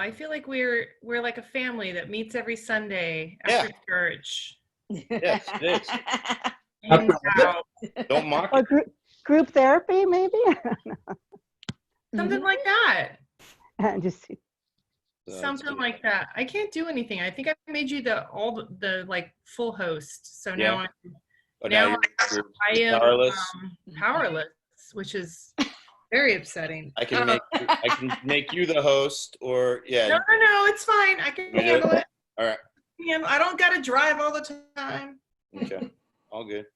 I feel like we're like a family that meets every Sunday after church. Yes, it is. Hangs out. Don't mock Or it. group therapy, maybe? Something like that. Just Something like that. I can't do anything. I think I made you all the like full host. So Yeah. now I am powerless. Powerless, which is very upsetting. I can make you the host, or No, it's fine. I can handle it. All right. I don't gotta drive all the time. Okay. All good.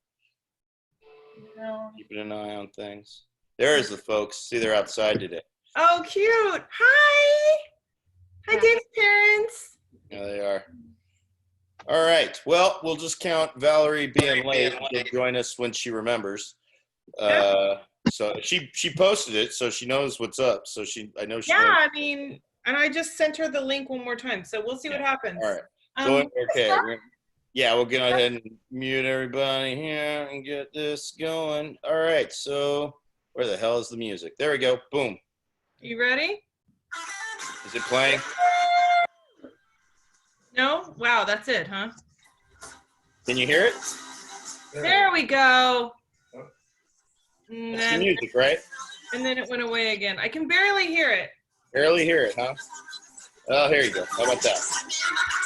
No. Keeping an eye on things. There's the folks. See, they're outside today. Oh, cute. Hi. Hi, Dave's parents. Yeah, they are. All right. Well, we'll just count Valerie being late to join us when she remembers. So she posted it, so she knows what's up. So I know she. Yeah, knows. I mean, and I just sent her the link one more time, so we'll see what happens. All right. So okay. We'll go ahead and mute everybody here and get this going. All right. So where the hell is the music? There we go. Boom. You ready? Is it playing? No? Wow, that's it, huh? Can you hear it? There we go. That's the music, right? And then it went away again. I can barely hear it. Barely hear it, huh? Oh, here you go. How about that?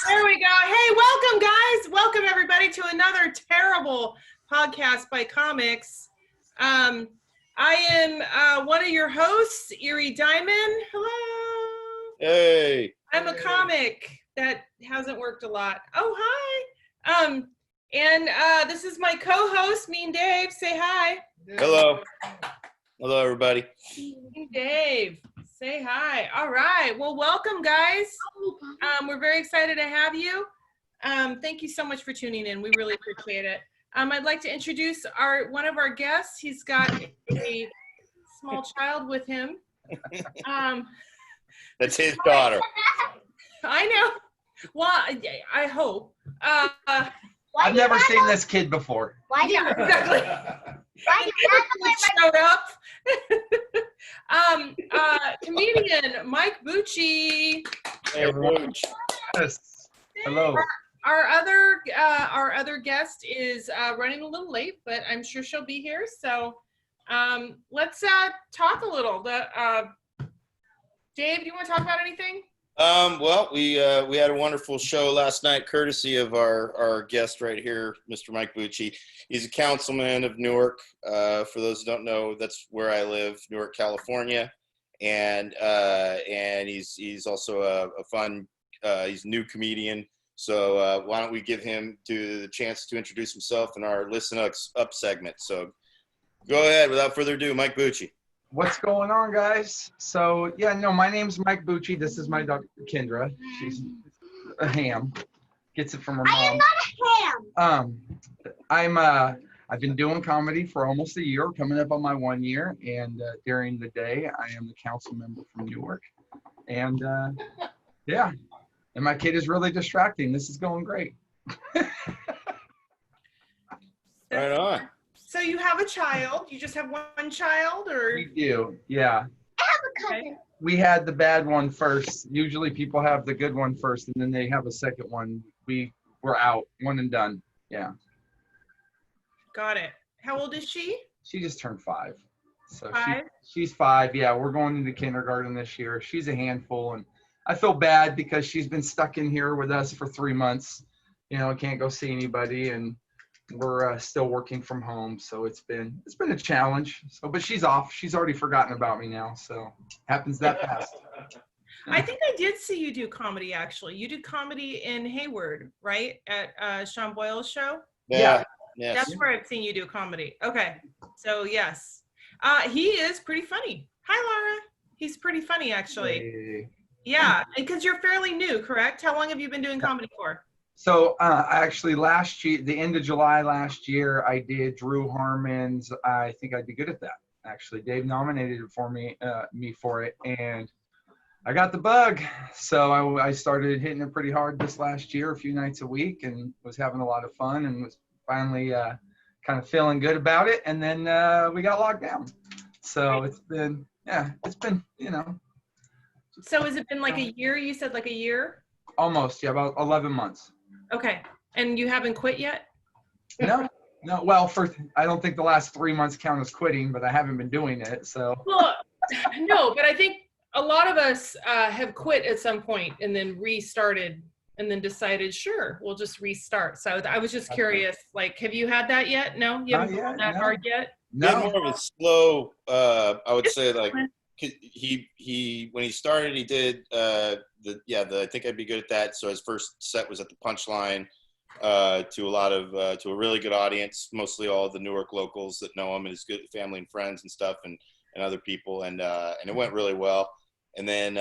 There we go. Hey, welcome, guys. Welcome, everybody, to another terrible podcast by comics. I am one of your hosts, Eerie Diamond. Hello. Hey. I'm a comic. That hasn't worked a lot. Oh, hi. And this is my co-host, Mean Dave. Say hi. Hello. Hello, everybody. Mean Dave. Say hi. All right. Well, welcome, guys. We're very excited to have you. Thank you so much for tuning in. We really appreciate it. I'd like to introduce one of our guests. He's got a small child with him. That's his daughter. I know. Well, I hope. I've never seen this kid before. Why did exactly? Why showed up? Comedian Mike Bucci. Hey, Bucci. Yes. Hello. Our other guest is running a little late, but I'm sure she'll be here. So let's talk a little. Dave, do you want to talk about anything? Well, we had a wonderful show last night, courtesy of our guest right here, Mr. Mike Bucci. He's a councilman of Newark. For those who don't know, that's where I live, Newark, California, and he's also a fun. He's a new comedian. So why don't we give him the chance to introduce himself in our Listen Up segment? So go ahead, without further ado, Mike Bucci. What's going on, guys? So, my name's Mike Bucci. This is my daughter, Kendra. She's a ham. Gets it from her mom. I am not a ham. I've been doing comedy for almost a year, coming up on my 1 year. And during the day, I am the council member from Newark. And, and my kid is really distracting. This is going great. Right on. So you have a child. You just have one child, or? We do, yeah. I have a cousin. Okay. We had the bad one first. Usually people have the good one first, and then they have a second one. We're out, one and done. Yeah. Got it. How old is she? She just turned 5. So 5? She's 5. Yeah, we're going into kindergarten this year. She's a handful, and I feel bad because she's been stuck in here with us for 3 months. Can't go see anybody, and we're still working from home, so it's been a challenge. But she's off. She's already forgotten about me now, so happens that fast. I think I did see you do comedy, actually. You did comedy in Hayward, right? At Sean Boyle's show? Yeah. Yes. That's where I've seen you do comedy. Okay. So, yes. He is pretty funny. Hi, Laura. He's pretty funny, actually. Hey. Yeah. Because you're fairly new, correct? How long have you been doing comedy for? So actually last year, the end of July last year, I did Drew Harmon's. I think I'd be good at that. Actually, Dave nominated it for me for it, and I got the bug. So I started hitting it pretty hard this last year, a few nights a week, and was having a lot of fun, and was finally kind of feeling good about it. And then we got locked down. So it's been So has it been like a year? You said like a year? Almost, yeah, about 11 months. Okay. And you haven't quit yet? No, no. Well, I don't think the last 3 months count as quitting, but I haven't been doing it. So Well, no, but I think a lot of us have quit at some point and then restarted and then decided, sure, we'll just restart. So I was just curious, like, have you had that yet? No, you haven't Not gone yet, that no. hard yet? He had no. more of a slow, I would It's say, like, fine. he when he started, he did I think I'd be good at that. So his first set was at the Punchline, to a really good audience, mostly all the Newark locals that know him and his good family and friends and stuff, and other people, and it went really well. And then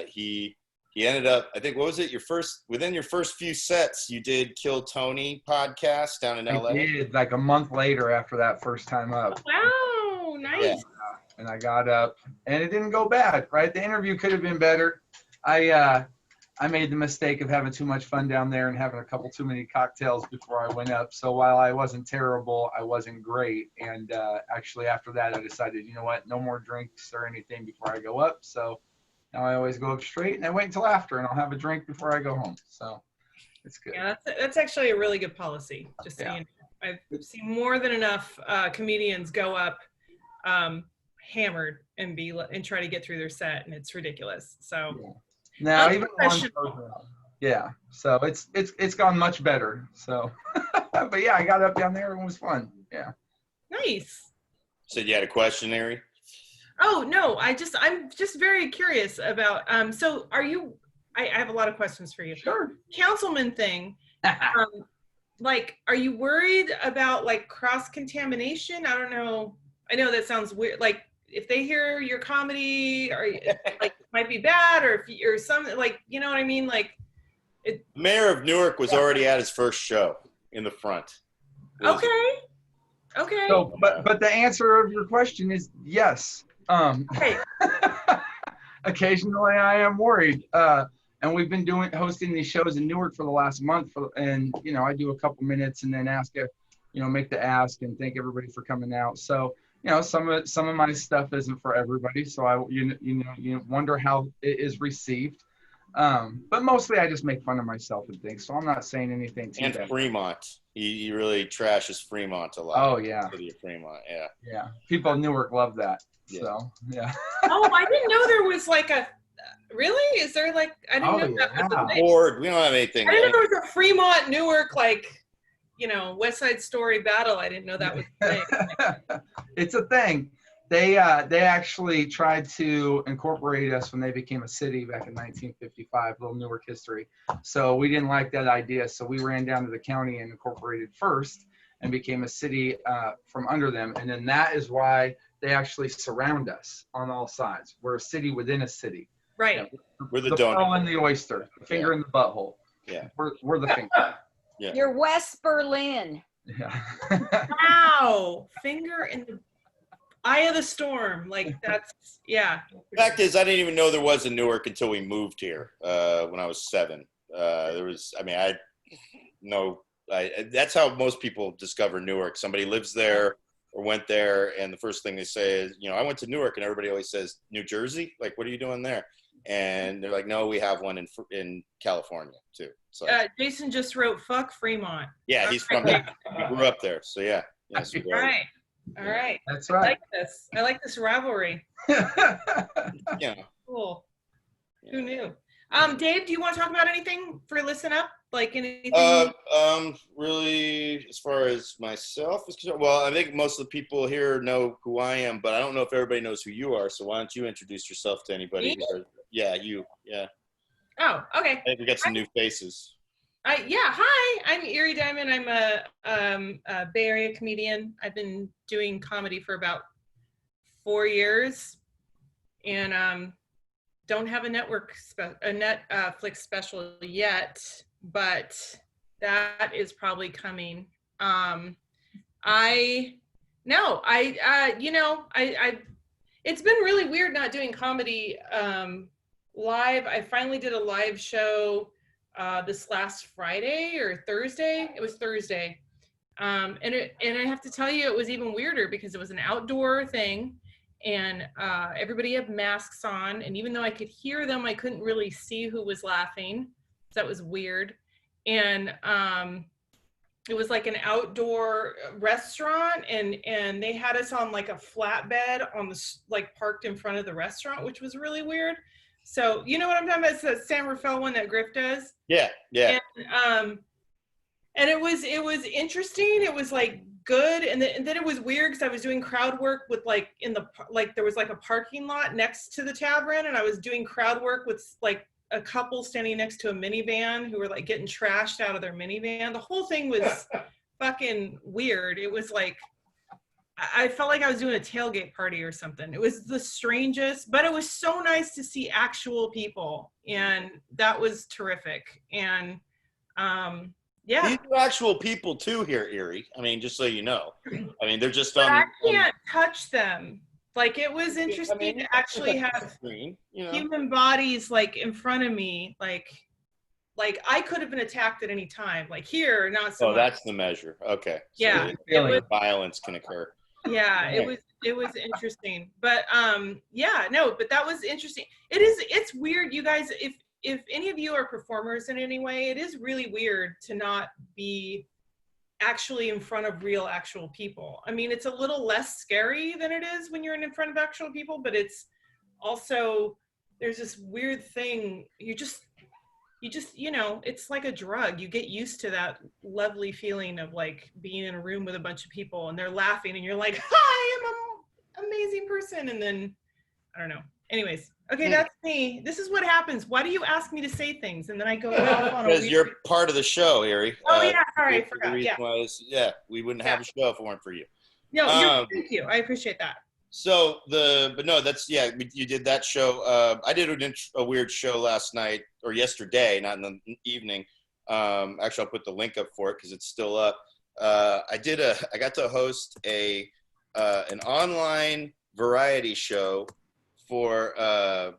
he ended up, I think, what was it? Within your first few sets, you did Kill Tony podcast down in LA. I did like a month later after that first time up. Wow, nice. Yeah. And I got up, and it didn't go bad, right? The interview could have been better. I made the mistake of having too much fun down there and having a couple too many cocktails before I went up. So while I wasn't terrible, I wasn't great. And actually after that, I decided, you know what, no more drinks or anything before I go up. So now I always go up straight, and I wait until after, and I'll have a drink before I go home. So it's good. Yeah, that's actually a really good policy. Just Yeah. saying, I've seen more than enough comedians go up hammered and try to get through their set, and it's ridiculous. So Now even one unprofessional. yeah, so it's gone much better. So but yeah, I got up down there and it was fun. Yeah. Nice. Said you had a question, Eerie? Oh no, I'm just very curious about so are you I have a lot of questions for you. Sure. Councilman thing. Like, are you worried about like cross contamination? I don't know. I know that sounds weird. Like, if they hear your comedy, or like might be bad, or if you're something like, you know what I mean? Like, The mayor of Newark was already at his first show in the front. okay. So, but the answer of your question is yes. Okay. Occasionally I am worried. And we've been hosting these shows in Newark for the last month, and you know, I do a couple minutes and then make the ask and thank everybody for coming out. So, you know, some of my stuff isn't for everybody, so you wonder how it is received. But mostly I just make fun of myself and things, so I'm not saying anything too bad. And Fremont. He really trashes Fremont a lot. Oh yeah. City of Fremont, yeah. Yeah. People in Newark love that. Yeah. So yeah. Oh, I didn't know there was like a. Really? Is there like? I didn't know that was a thing. Bored. We don't have anything. I didn't know there was a Fremont Newark like, you know, West Side Story battle. I didn't know that was a thing. It's a thing. They actually tried to incorporate us when they became a city back in 1955, little Newark history. So we didn't like that idea. So we ran down to the county and incorporated first and became a city from under them. And then that is why they actually surround us on all sides. We're a city within a city. Right. We're the pearl donut. and the oyster, the finger in the butthole. Yeah. We're the finger. Yeah. You're West Berlin. Yeah. Wow. Finger in the eye of the storm. Like that's, yeah. Fact is, I didn't even know there was a Newark until we moved here when I was 7. That's how most people discover Newark. Somebody lives there or went there, and the first thing they say is, you know, I went to Newark, and everybody always says, New Jersey? Like, what are you doing there? And they're like, no, we have one in California too. So Jason just wrote, fuck Fremont. yeah, he's from there. He grew up there. So yeah. So All right. All right. That's I right. like this. I like this rivalry. Yeah. Cool. Who knew? Dave, do you want to talk about anything for Listen Up? Like anything? Really, as far as myself is concerned, well, I think most of the people here know who I am, but I don't know if everybody knows who you are. So why don't you introduce yourself to anybody? Me? Yeah, you. Yeah. Oh, okay. I think we got some new faces. Yeah, hi, I'm Eerie Diamond. I'm a Bay Area comedian. I've been doing comedy for about 4 years, and don't have a Netflix special yet, but that is probably coming. It's been really weird not doing comedy live. I finally did a live show this last Friday or Thursday. It was Thursday. And I have to tell you, it was even weirder because it was an outdoor thing. and everybody had masks on, and even though I could hear them, I couldn't really see who was laughing. So that was weird. And it was like an outdoor restaurant, and they had us on like a flatbed on the like parked in front of the restaurant, which was really weird. So you know what I'm talking about? It's the San Rafael one that Griff does. Yeah. And it was interesting. It was like good, and then it was weird because I was doing crowd work with like there was like a parking lot next to the tavern, and I was doing crowd work with like a couple standing next to a minivan who were like getting trashed out of their minivan. The whole thing was fucking weird. It was like I felt like I was doing a tailgate party or something. It was the strangest, but it was so nice to see actual people, and that was terrific. And yeah. These are actual people too here, Eerie. I mean, just so you know. I mean, they're just But on. I can't touch them. Like, it was interesting to actually have screen, you know? human bodies like in front of me. Like I could have been attacked at any time. Like here, not so much. That's the measure. Okay. Yeah, So violence can occur. Yeah, it was interesting. But yeah, no, but that was interesting. It's weird, you guys, if any of you are performers in any way, it is really weird to not be actually in front of real actual people. I mean, it's a little less scary than it is when you're in front of actual people, but it's also, there's this weird thing. You just, you know, it's like a drug. You get used to that lovely feeling of like being in a room with a bunch of people and they're laughing and you're like, hi, I'm an amazing person. And then, I don't know. Anyways, okay, that's me. This is what happens. Why do you ask me to say things? And then I go off on a Because weird... you're part of the show, Eerie. Oh, yeah, sorry, I forgot. Yeah. We wouldn't have a show if it weren't for you. No, thank you. I appreciate that. So you did that show. I did a weird show last night or yesterday, not in the evening. Actually, I'll put the link up for it because it's still up. I got to host an online variety show for the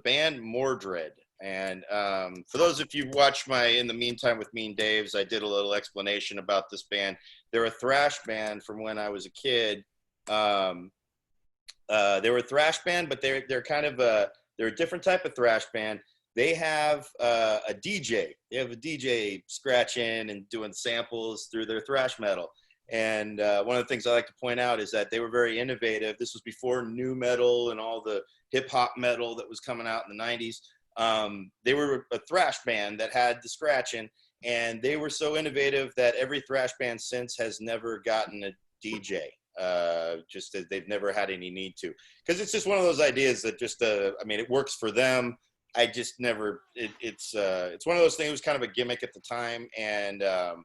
band Mordred. And for those of you who watched my In the Meantime with Mean Daves, I did a little explanation about this band. They're a thrash band from when I was a kid. They were a thrash band, but they're kind of they're a different type of thrash band. They have a DJ. They have a DJ scratching and doing samples through their thrash metal. And one of the things I like to point out is that they were very innovative. This was before nu metal and all the hip hop metal that was coming out in the 90s. They were a thrash band that had the scratching, and they were so innovative that every thrash band since has never gotten a DJ. Just that they've never had any need to, because it's just one of those ideas that just I mean, it works for them. I just never it's one of those things. It was kind of a gimmick at the time, and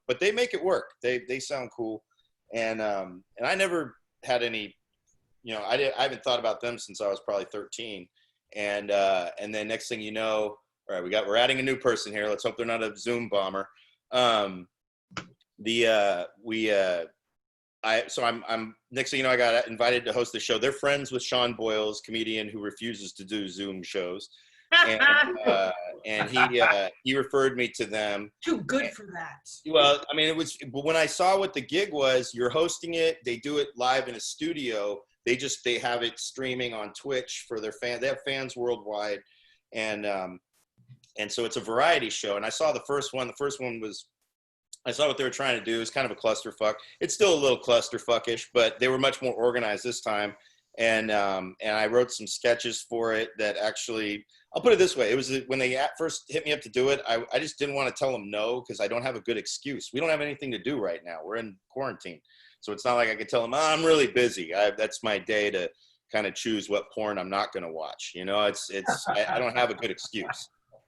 but they make it work. They sound cool, and I never had any, you know, I haven't thought about them since I was probably 13, and then next thing you know, all right, we're adding a new person here. Let's hope they're not a Zoom bomber. I'm next thing you know, I got invited to host the show. They're friends with Sean Boyles, comedian who refuses to do Zoom shows, and he referred me to them. Too good for that. Well, I mean, but when I saw what the gig was, you're hosting it. They do it live in a studio. They have it streaming on Twitch for their fans. They have fans worldwide, and so it's a variety show. And I saw the first one. The first one was. I saw what they were trying to do. It's kind of a clusterfuck. It's still a little clusterfuckish, but they were much more organized this time. And I wrote some sketches for it that actually, I'll put it this way. It was when they first hit me up to do it, I just didn't want to tell them no, because I don't have a good excuse. We don't have anything to do right now. We're in quarantine. So it's not like I could tell them, I'm really busy. That's my day to kind of choose what porn I'm not going to watch. You know, I don't have a good excuse.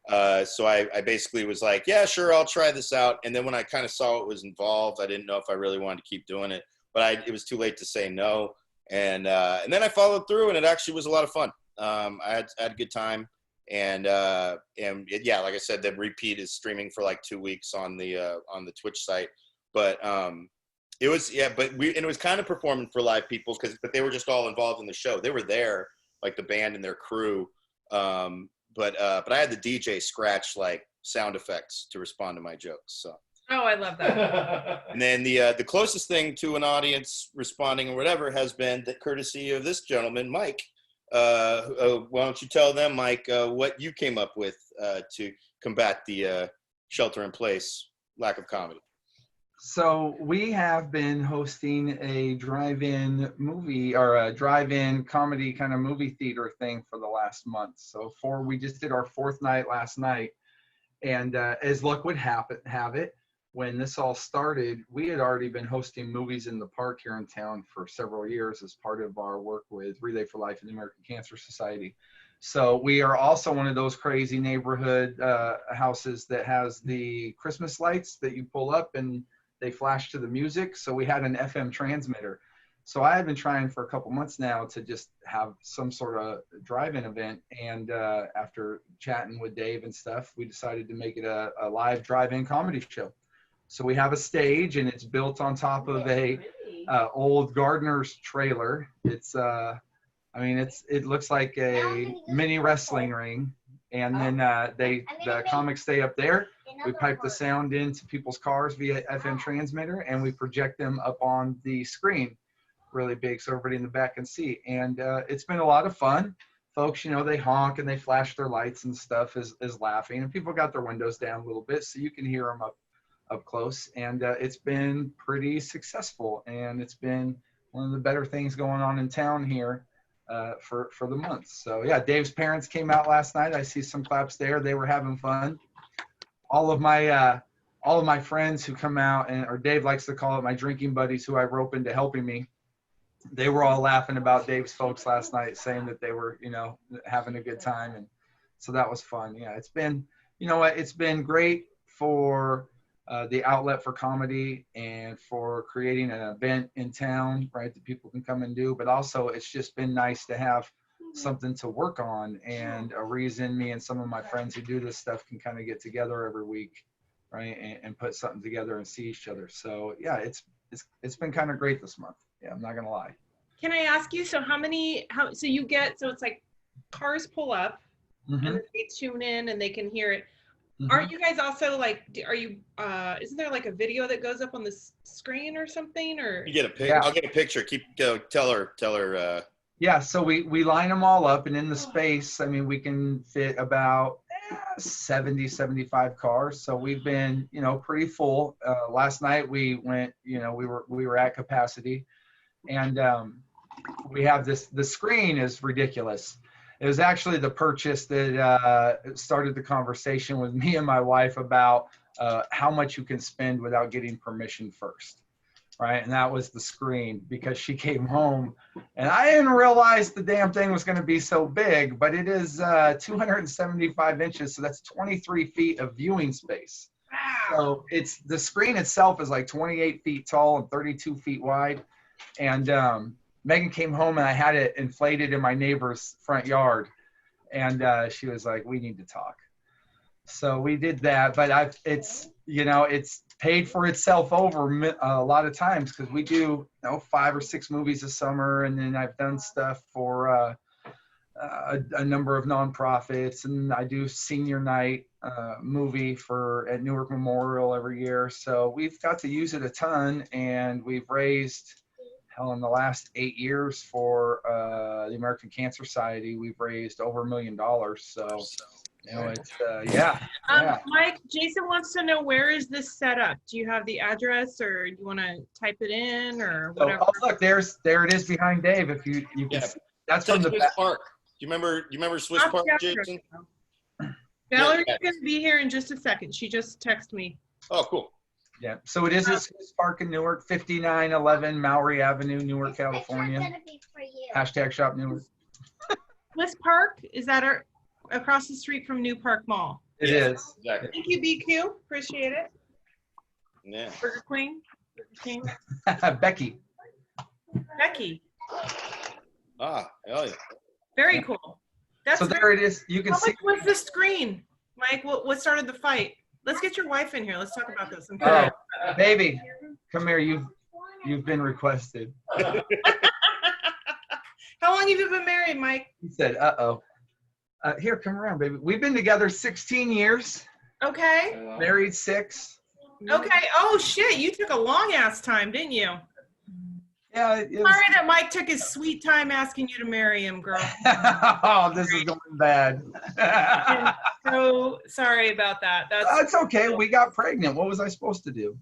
So I basically was like, yeah, sure, I'll try this out. And then when I kind of saw what was involved, I didn't know if I really wanted to keep doing it, but it was too late to say no. And then I followed through, and it actually was a lot of fun. I had a good time, and like I said, the repeat is streaming for like 2 weeks on the Twitch site. But it was kind of performing for live people but they were just all involved in the show. They were there, like the band and their crew. But I had the DJ scratch like sound effects to respond to my jokes. So Oh, I love that. And then the closest thing to an audience responding or whatever has been the courtesy of this gentleman, Mike. Why don't you tell them, Mike, what you came up with to combat the shelter in place lack of comedy? So we have been hosting a drive-in movie or a drive-in comedy kind of movie theater thing for the last month. So we just did our fourth night last night. And as luck would have it, when this all started, we had already been hosting movies in the park here in town for several years as part of our work with Relay for Life and the American Cancer Society. So we are also one of those crazy neighborhood houses that has the Christmas lights that you pull up and they flash to the music. So we had an FM transmitter. So I had been trying for a couple months now to just have some sort of drive-in event. And after chatting with Dave and stuff, we decided to make it a live drive-in comedy show. So we have a stage and it's built on top of a old gardener's trailer. It's, it looks like a mini wrestling ring. And then the comics stay up there. We pipe the sound into people's cars via FM transmitter and we project them up on the screen really big so everybody in the back can see. And it's been a lot of fun. Folks, they honk and they flash their lights and stuff is laughing. And people got their windows down a little bit so you can hear them up close. And it's been pretty successful. And it's been one of the better things going on in town here for the month. So yeah, Dave's parents came out last night. I see some claps there. They were having fun. All of my friends who come out, or Dave likes to call it my drinking buddies who I rope into helping me, they were all laughing about Dave's folks last night, saying that they were, having a good time. And so that was fun. Yeah, it's been, it's been great for the outlet for comedy and for creating an event in town, right, that people can come and do. But also it's just been nice to have something to work on and a reason me and some of my friends who do this stuff can kind of get together every week, right, and put something together and see each other. So yeah, it's been kind of great this month. Yeah, I'm not gonna lie. Can I ask you, so it's like cars pull up and then they tune in and they can hear it. Aren't you guys also like, isn't there like a video that goes up on the screen or something, or? You get a picture. Yeah. I'll get a picture. Tell her. Yeah, so we line them all up, and in the space, we can fit about 70, 75 cars. So we've been, pretty full. Last night we went, we were at capacity, and we have the screen is ridiculous. It was actually the purchase that started the conversation with me and my wife about how much you can spend without getting permission first. Right, and that was the screen, because she came home and I didn't realize the damn thing was going to be so big, but it is 275 inches, so that's 23 feet of viewing space. Wow. So the screen itself is like 28 feet tall and 32 feet wide. And Megan came home and I had it inflated in my neighbor's front yard, and she was like, "We need to talk." So we did that, but it's paid for itself over a lot of times, because we do 5 or 6 movies a summer, and then I've done stuff for a number of nonprofits, and I do senior night movie at Newark Memorial every year. So we've got to use it a ton, and we've raised, in the last 8 years for the American Cancer Society, we've raised over $1 million. So. It's yeah. Mike, Jason wants to know, where is this set up? Do you have the address, or do you want to type it in, or whatever? Oh, look, there it is behind Dave. If you can, that's from the Swiss Park. Do you remember Swiss Park, Jason? Valerie's going to be here in just a second. She just texted me. Oh, cool. Yeah, so it is a Swiss Park in Newark, 5911 Maury Avenue, Newark, California. #shop Newark. Swiss Park, is that across the street from New Park Mall? It is. Exactly. Thank you, BQ. Appreciate it. Yeah. Burger King. Becky. Ah, hell yeah. Very cool. So there it is. You can see. How much was the screen, Mike? What started the fight? Let's get your wife in here. Let's talk about this. Oh, baby, come here. You've been requested. How long have you been married, Mike? He said, "Uh-oh." Here, come around, baby. We've been together 16 years. Okay. Married 6. Okay. Oh shit, you took a long ass time, didn't you? Yeah. Sorry that Mike took his sweet time asking you to marry him, girl. Oh, this is going bad. I'm so sorry about that. That's okay. We got pregnant. What was I supposed to do?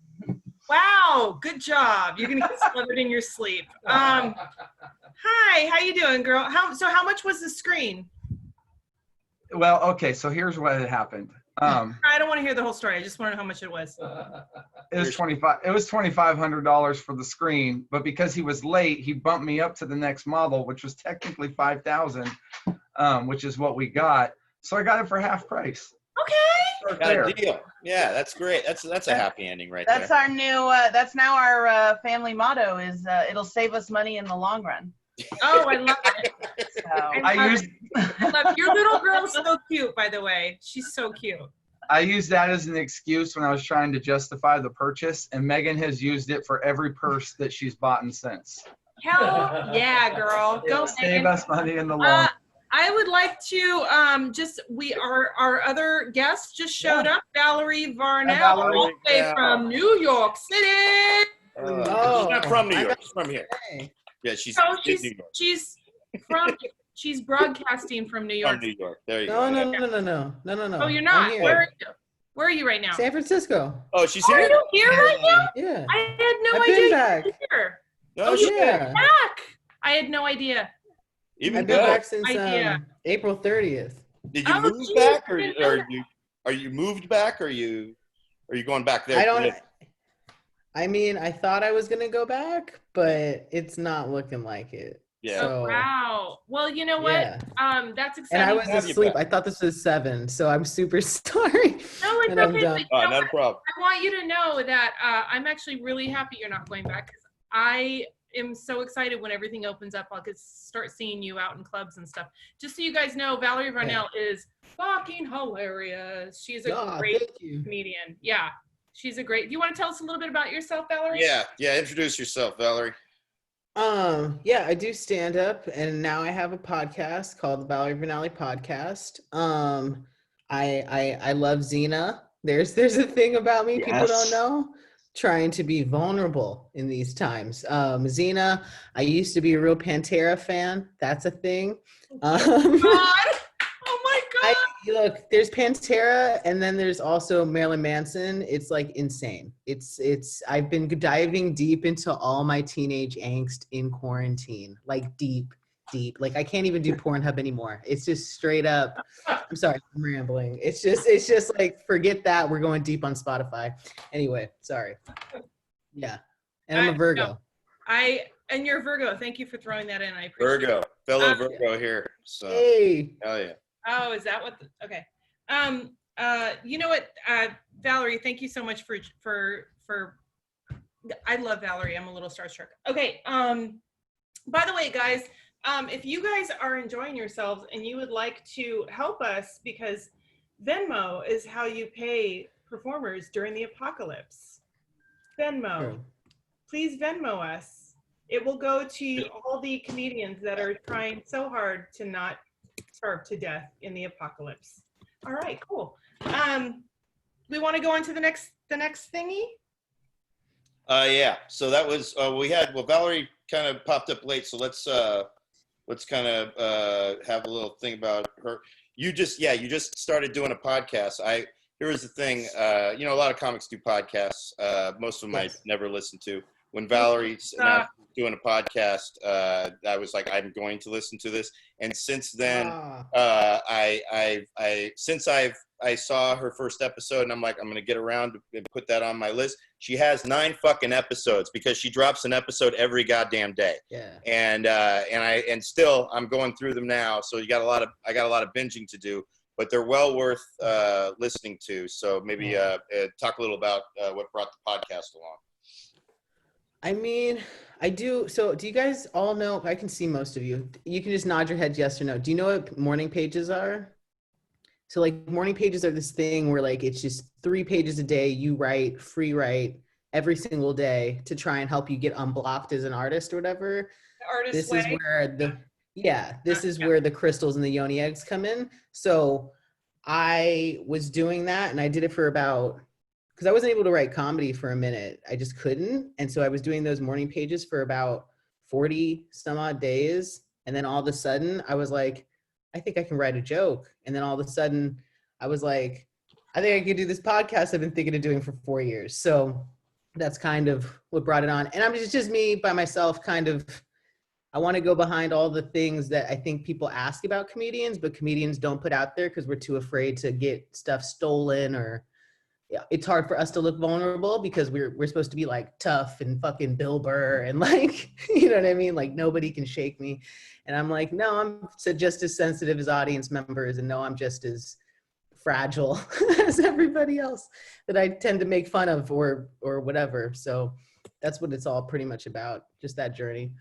Wow, good job. You're gonna get smothered in your sleep. Hi, how you doing, girl? How much was the screen? Well, okay. So here's what had happened. I don't want to hear the whole story. I just want to know how much it was. It was $2,500 for the screen, but because he was late, he bumped me up to the next model, which was technically $5,000, which is what we got. So I got it for half price. Okay. Got a deal. Yeah, that's great. That's a happy ending right That's there. our new, that's now our family motto is it'll save us money in the long run. Oh, I love it. So I love your little girl's so cute, by the way. She's so cute. I used that as an excuse when I was trying to justify the purchase, and Megan has used it for every purse that she's bought since. Hell yeah, girl. Go, It'll save Megan. us money in the long. I would like to our other guest just showed up, Valerie Varnale, Valerie. all the way from New York City. She's not from New York. She's from here. Hey. Yeah, she's So in New York. she's broadcasting from New York. From New York. There you No, go. no. Oh, you're I'm not. here. Where are you right now? San Francisco. Oh, she's Are here? you here right now? Yeah. I had no I've idea been you back. were here. Oh, you shit. Yeah. Back. I had no idea. Even I've been better. back since Idea. April 30th. Did you Oh, move geez, back, I or didn't know are you moved back, or are you going back there? I don't. I mean, I thought I was gonna go back, but it's not looking like it. Yeah. So, Wow. Well, you know what? Yeah. That's And exciting. I was Have you asleep. back. I thought this was 7, so I'm super sorry. No, it's And I'm okay. done. But you Oh, know not a what? problem. I want you to know that I'm actually really happy you're not going back because I am so excited when everything opens up. I'll get start seeing you out in clubs and stuff. Just so you guys know, Valerie Varnale is fucking hilarious. She's a great Thank you. comedian. Yeah, she's a great. Do you want to tell us a little bit about yourself, Valerie? Yeah. Introduce yourself, Valerie. Yeah, I do stand up, and now I have a podcast called the Valerie Varnale Podcast. I love Xena. There's a thing about me people don't know. Trying to be vulnerable in these times. Xena, I used to be a real Pantera fan. That's a thing. God. Oh my God. Look, there's Pantera, and then there's also Marilyn Manson. It's like insane. I've been diving deep into all my teenage angst in quarantine, like deep. Like I can't even do Pornhub anymore. It's just straight up. I'm sorry, I'm rambling. It's just like forget that. We're going deep on Spotify. Anyway, sorry. Yeah, and I'm a Virgo. And you're a Virgo. Thank you for throwing that in. I appreciate it. Virgo, fellow Virgo here. So Hey. hell yeah. Oh, is that what? Okay. You know what, Valerie? Thank you so much for. I love Valerie. I'm a little starstruck. Okay. By the way, guys, if you guys are enjoying yourselves and you would like to help us, because Venmo is how you pay performers during the apocalypse. Venmo. True. Please Venmo us. It will go to all the comedians that are trying so hard to not starve to death in the apocalypse. All right, cool. We want to go on to the next thingy. Yeah. So that was Valerie kind of popped up late, so let's kind of have a little thing about her. You just started doing a podcast. Here was the thing. A lot of comics do podcasts. Most of them I never listen to. When Valerie's announced doing a podcast, I was like, I'm going to listen to this. And since then, I saw her first episode, and I'm like, I'm going to get around to put that on my list. She has 9 fucking episodes because she drops an episode every goddamn day. Yeah. And still I'm going through them now. So I got a lot of binging to do, but they're well worth listening to. So maybe talk a little about what brought the podcast along. I mean, I do. So do you guys all know, I can see most of you. You can just nod your head yes or no. Do you know what morning pages are? So like morning pages are this thing where like it's just 3 pages a day you write, free write every single day to try and help you get unblocked as an artist or whatever. This is where the crystals and the yoni eggs come in. So I was doing that, and I did it for about because I wasn't able to write comedy for a minute. I just couldn't. And so I was doing those morning pages for about 40 some odd days. And then all of a sudden I was like, I think I can write a joke. And then all of a sudden I was like, I think I could do this podcast I've been thinking of doing for 4 years. So that's kind of what brought it on. And I'm just me by myself, kind of. I want to go behind all the things that I think people ask about comedians, but comedians don't put out there because we're too afraid to get stuff stolen, or it's hard for us to look vulnerable because we're supposed to be like tough and fucking Bill Burr and like, you know what I mean? Like nobody can shake me. And I'm like, no, I'm just as sensitive as audience members, and no, I'm just as fragile as everybody else that I tend to make fun of or whatever. So that's what it's all pretty much about, just that journey.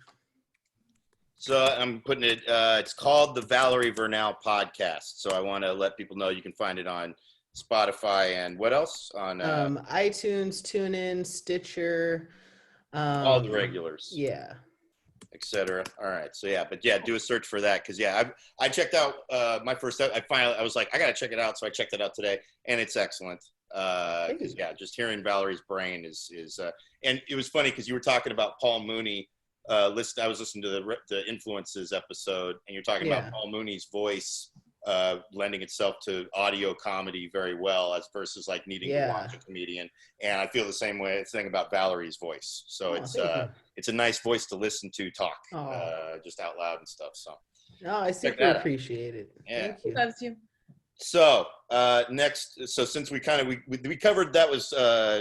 So I'm putting it, it's called the Valerie Varnale podcast. So I want to let people know you can find it on Spotify and what else? On iTunes, TuneIn, Stitcher. All the regulars. Yeah. Etc. All right. So yeah, but yeah, do a search for that. Cause yeah, I checked out my first, I was like, I got to check it out. So I checked it out today and it's excellent. Cause yeah, just hearing Valerie's brain is and it was funny cause you were talking about Paul Mooney. I was listening to the Influences episode and you're talking about Paul Mooney's voice lending itself to audio comedy very well as versus like needing to watch a comedian. And I feel the same thing about Valerie's voice. So it's a nice voice to listen to talk just out loud and stuff. So I super appreciate it. Yeah. Thank you. Loves you. So next, so since we we covered, that was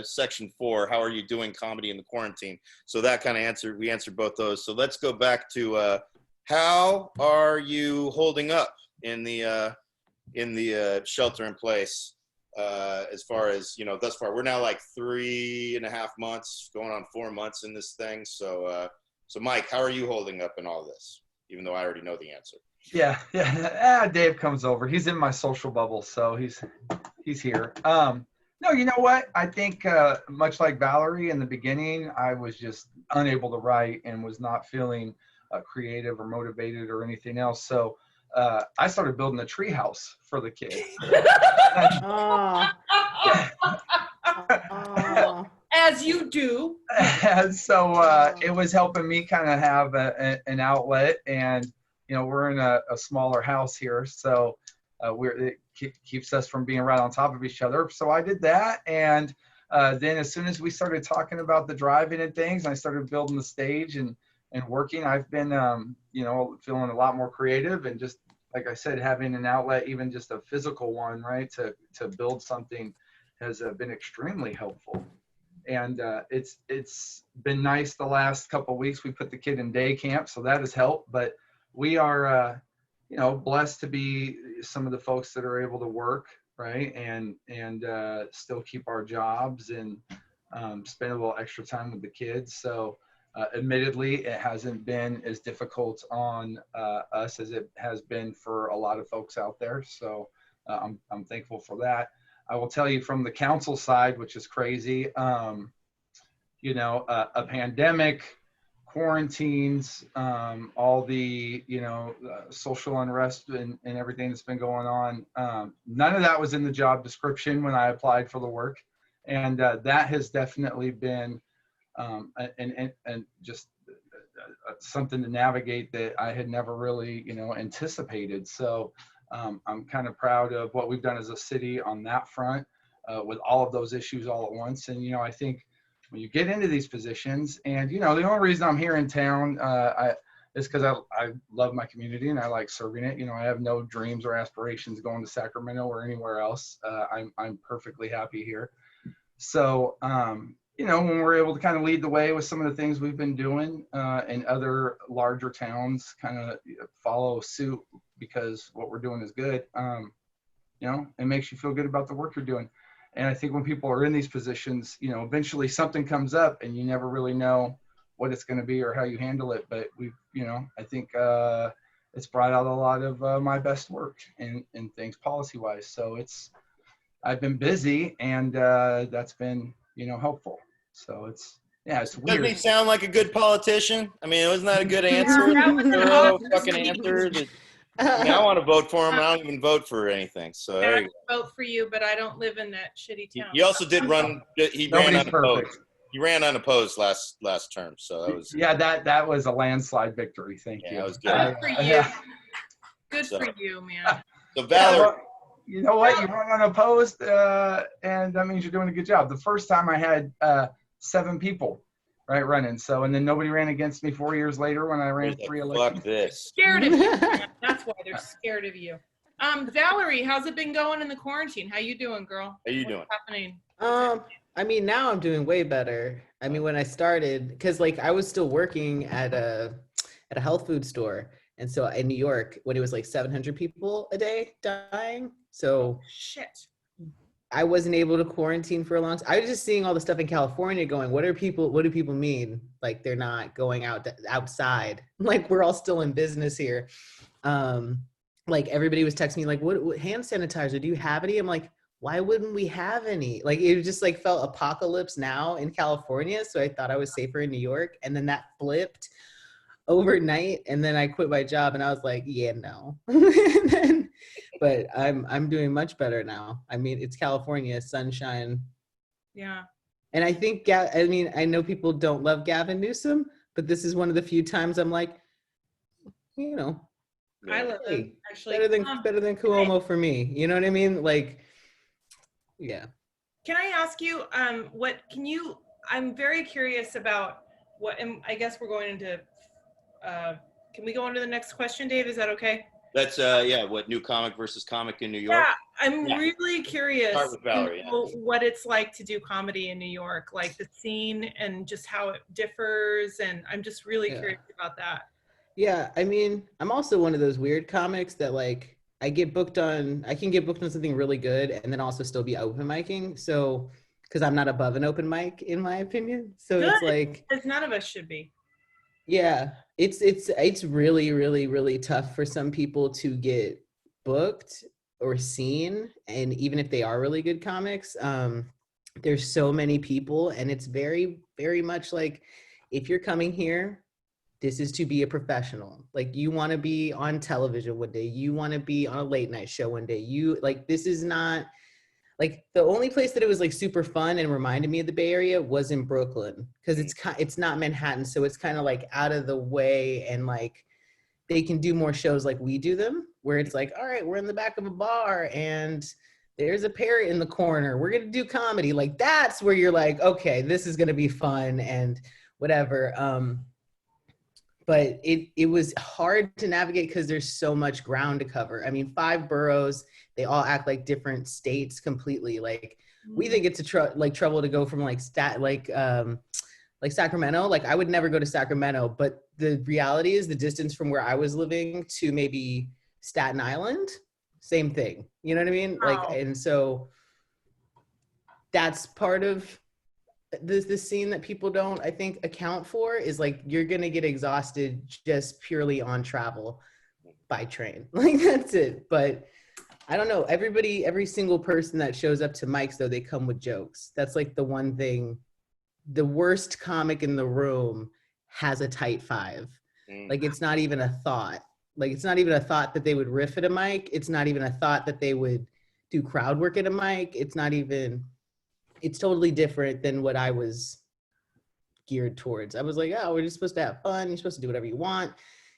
section 4, how are you doing comedy in the quarantine? So that kind of we answered both those. So let's go back to how are you holding up in the shelter in place as far as, thus far? We're now like 3.5 months, going on 4 months in this thing. So Mike, how are you holding up in all this? Even though I already know the answer. Yeah. Dave comes over. He's in my social bubble, so he's here. No, you know what? I think much like Valerie in the beginning, I was just unable to write and was not feeling creative or motivated or anything else. So I started building a tree house for the kids. As you do. And so it was helping me kind of have an outlet, and we're in a smaller house here, so it keeps us from being right on top of each other. So I did that, and then as soon as we started talking about the driving and things, I started building the stage and working. I've been feeling a lot more creative, and just like I said, having an outlet, even just a physical one, right, to build something has been extremely helpful. And it's been nice the last couple of weeks. We put the kid in day camp, so that has helped. But we are, blessed to be some of the folks that are able to work, right, and still keep our jobs and spend a little extra time with the kids. So, admittedly, it hasn't been as difficult on us as it has been for a lot of folks out there. So, I'm thankful for that. I will tell you from the council side, which is crazy, a pandemic, quarantines, all the, social unrest and everything that's been going on. None of that was in the job description when I applied for the work. And that has definitely been and just something to navigate that I had never really, anticipated. So I'm kind of proud of what we've done as a city on that front with all of those issues all at once. And, I think when you get into these positions, and, the only reason I'm here in town is because I love my community and I like serving it. I have no dreams or aspirations going to Sacramento or anywhere else. I'm perfectly happy here. So, when we're able to kind of lead the way with some of the things we've been doing and other larger towns kind of follow suit because what we're doing is good, it makes you feel good about the work you're doing. And I think when people are in these positions, eventually something comes up and you never really know what it's going to be or how you handle it. But I think it's brought out a lot of my best work and things policy wise. So I've been busy and that's been, helpful. So it's weird. Doesn't he sound like a good politician? I mean, wasn't that a good answer? That was an Thorough awesome fucking speech. answer. I mean, I want to vote for him. I don't even vote for anything. So there I you go. vote for you, but I don't live in that shitty town. He also did run. He ran Nobody's unopposed. perfect. He ran unopposed last term. So that was Yeah, that was a landslide victory. Thank yeah, you. that was good. Good for you. Yeah. Good So- for you, man. So Valerie, You know what? You run unopposed, and that means you're doing a good job. The first time I had 7 people, right, running. So, and then nobody ran against me 4 years later when I ran was like, 3 fuck elections. this. Scared of you. Man. That's why they're scared of you. Valerie, how's it been going in the quarantine? How you doing, girl? How you What's doing? happening? I mean, now I'm doing way better. I mean, when I started, because like I was still working at a health food store, and so in New York, when it was like 700 people a day dying, so Shit. I wasn't able to quarantine for a long time. I was just seeing all the stuff in California, going, what do people mean? Like they're not going outside? Like we're all still in business here. Like everybody was texting me like, what hand sanitizer? Do you have any? I'm like, why wouldn't we have any? Like it just like felt apocalypse now in California. So I thought I was safer in New York. And then that flipped overnight. And then I quit my job and I was like, yeah, no. But I'm doing much better now. I mean, it's California, sunshine. Yeah. And I think, I mean, I know people don't love Gavin Newsom, but this is one of the few times I'm like, you know, I love hey, him, actually. better than Cuomo for me. You know what I mean? Like, yeah. Can I ask you, I'm very curious about what, and I guess we're going into, can we go on to the next question, Dave? Is that okay? That's what new comic versus comic in New York? Yeah, I'm Yeah. really curious Start with Valerie, to know what it's like to do comedy in New York, like the scene and just how it differs. And I'm just really curious about that. Yeah, I mean, I'm also one of those weird comics that like I can get booked on something really good and then also still be open micing. So, because I'm not above an open mic in my opinion. So it's Good, like, because none of us should be. yeah, it's really, really, really tough for some people to get booked or seen. And even if they are really good comics, there's so many people and it's very, very much like if you're coming here, this is to be a professional. Like you want to be on television one day. You want to be on a late night show one day. You like, this is not like the only place that it was like super fun and reminded me of the Bay Area was in Brooklyn. Cause it's not Manhattan. So it's kind of like out of the way and like they can do more shows like we do them where it's like, all right, we're in the back of a bar and there's a parrot in the corner. We're going to do comedy. Like that's where you're like, okay, this is going to be fun and whatever. But it was hard to navigate because there's so much ground to cover. I mean, 5 boroughs, they all act like different states completely. Like we think it's trouble to go from like Sacramento. Like I would never go to Sacramento, but the reality is the distance from where I was living to maybe Staten Island, same thing. You know what I mean? Like, and so that's part of the scene that people don't, I think, account for is like, you're going to get exhausted just purely on travel by train. Like that's it. But I don't know. Every single person that shows up to mics though, they come with jokes. That's like the one thing, the worst comic in the room has a tight 5. Like it's not even a thought. Like it's not even a thought that they would riff at a mic. It's not even a thought that they would do crowd work at a mic. It's totally different than what I was geared towards. I was like, oh, we're just supposed to have fun. You're supposed to do whatever you want.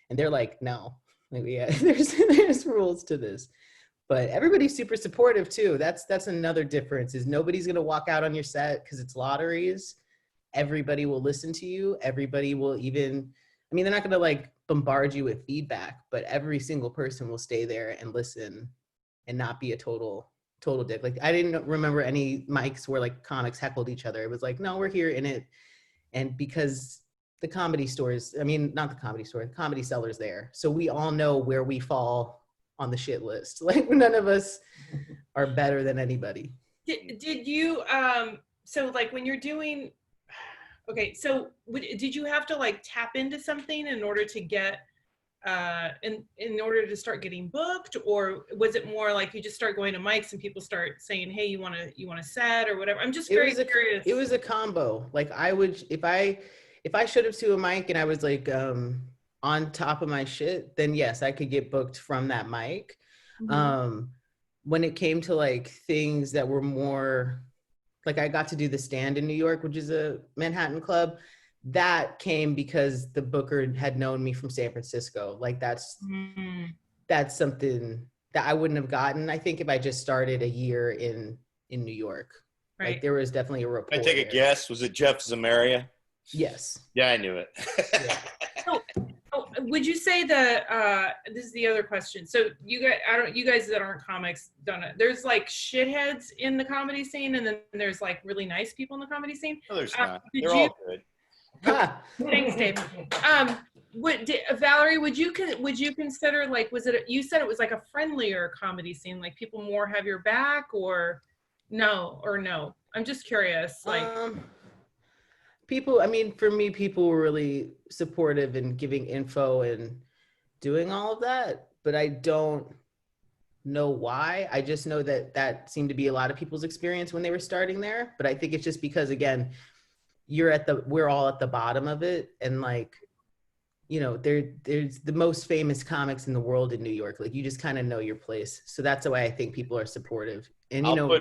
And they're like, no, like, yeah, there's rules to this. But everybody's super supportive too. That's another difference is nobody's going to walk out on your set because it's lotteries. Everybody will listen to you. Everybody will even, I mean, they're not going to like bombard you with feedback, but every single person will stay there and listen and not be a total dick. Like I didn't remember any mics where like comics heckled each other. It was like, no, we're here in it. And because the comedy stores, I mean, not the comedy store, the comedy sellers there. So we all know where we fall on the shit list. Like none of us are better than anybody. Did you, so like when you're doing, okay, so did you have to like tap into something in order to get, in order to start getting booked, or was it more like you just start going to mics and people start saying, hey, you want a set or whatever? I'm just very curious. It was a combo. Like I would, if I showed up to a mic and I was like, on top of my shit, then yes, I could get booked from that mic. Mhm. When it came to like things that were more like, I got to do the Stand in New York, which is a Manhattan club. That came because the booker had known me from San Francisco. Like Mhm. that's something that I wouldn't have gotten, I think, if I just started a year in New York. Like Right. there was definitely a rapport I take a there. guess. Was it Jeff Zamaria? Yes. Yeah, I knew it. Yeah. So, would you say this is the other question. So you guys that aren't comics don't know. There's like shitheads in the comedy scene, and then there's like really nice people in the comedy scene. No, there's not. Did They're you? all good. Ha! Thanks, Dave. Valerie, would you consider, like, you said it was like a friendlier comedy scene, like people more have your back, or no? I'm just curious. Like, People, I mean, for me, people were really supportive and giving info and doing all of that, but I don't know why. I just know that that seemed to be a lot of people's experience when they were starting there. But I think it's just because, again, we're all at the bottom of it. And like, you know, there's the most famous comics in the world in New York. Like you just kind of know your place. So that's the way I think people are supportive. And, you know,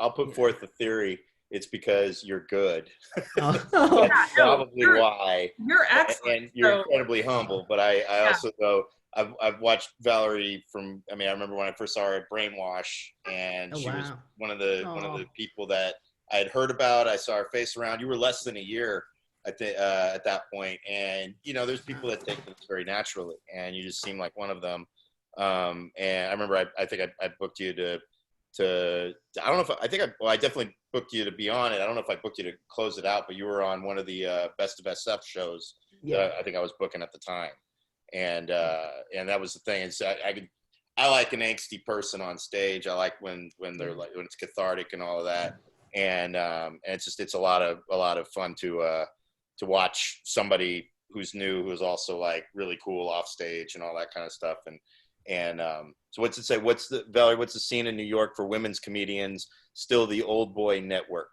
I'll put forth the theory. It's because you're good. oh, That's probably why. you're excellent. And you're So, incredibly humble. But I also though I've watched Valerie from. I mean, I remember when I first saw her at Brainwash, and oh, she was wow. one of the Aw. people that I had heard about. I saw her face around. You were less than a year at that point, and you know, there's people that take this very naturally, and you just seem like one of them. And I remember I think I booked you to I don't know if I definitely booked you to be on it. I don't know if I booked you to close it out, but you were on one of the Best of SF shows Yeah. that I think I was booking at the time, and that was the thing. It's I like an angsty person on stage. I like when they're like when it's cathartic and all of that, and it's a lot of fun to watch somebody who's new who's also like really cool off stage and all that kind of stuff. And so what's it say? Valerie, what's the scene in New York for women's comedians? Still the old boy network.